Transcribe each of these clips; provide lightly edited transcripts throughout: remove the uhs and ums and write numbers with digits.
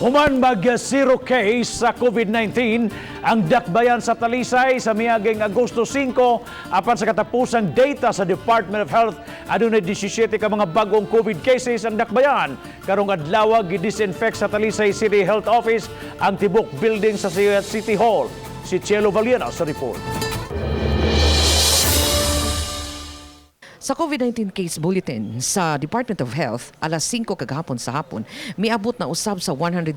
Human mag-zero case sa COVID-19 ang dakbayan sa Talisay sa miaging Agosto 5 apan sa katapusang data sa Department of Health adunay 17 ka mga bagong COVID cases ang dakbayan. Karong adlaw gi-disinfect sa Talisay City Health Office ang tibok building sa City Hall. Si Cielo Valiena sa report. Sa COVID-19 case bulletin sa Department of Health, alas 5 kagahapon sa hapon, miabot na usab sa 102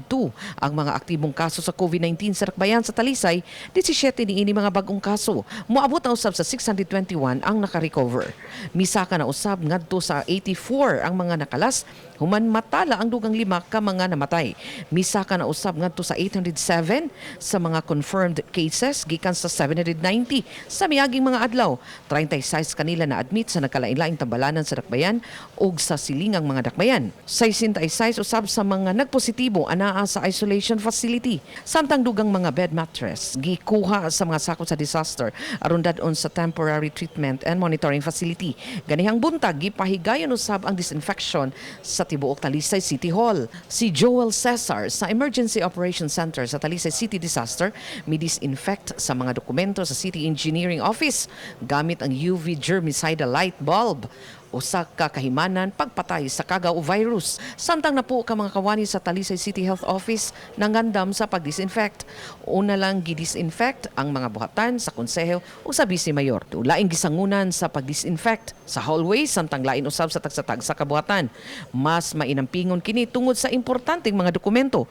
ang mga aktibong kaso sa COVID-19 sa Dakbayan sa Talisay, 17 niini mga bagong kaso. Moabot na usab sa 621 ang naka-recover. Misaka na usab ngadto sa 84 ang mga nakalas, human matala ang dugang 5 ka mga namatay. Misaka na usab ngadto sa 807 sa mga confirmed cases gikan sa 790 sa miaging mga adlaw. 36 kanila na admit sa kalain-laing tambalanan sa dakbayan ug sa silingang mga dakbayan. 66 usab sa mga nagpositibo anaa sa isolation facility. Samtang dugang mga bed mattress gikuha sa mga sakop sa disaster aron dadon sa temporary treatment and monitoring facility. Ganihang buntag gipahigayon usab ang disinfection sa tibuok Talisay City Hall. Si Joel Cesar sa Emergency Operations Center sa Talisay City Disaster mi-disinfect sa mga dokumento sa City Engineering Office gamit ang UV germicidal light bulb. Usa ka kahimanan pagpatay sa kagaw virus. Samtang na po ka mga kawani sa Talisay City Health Office nangandam sa pagdisinfect. Una lang gidisinfect ang mga buhatan sa konseho o sa Vice Mayor. Laing gisangunan sa pagdisinfect sa hallway samtang lain usab sa tagsatag sa kabuhatan. Mas mainampingon kini tungod sa importanteng mga dokumento.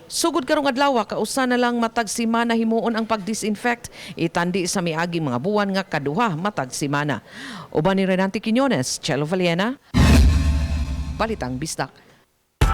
Sugod karong adlaw kausa na lang matag semana himuon ang pagdisinfect itandi sa miagi mga buwan nga kaduha matag semana. Uban ni Renante Quiñones, Cielo Valiena, Balitang Bisdak.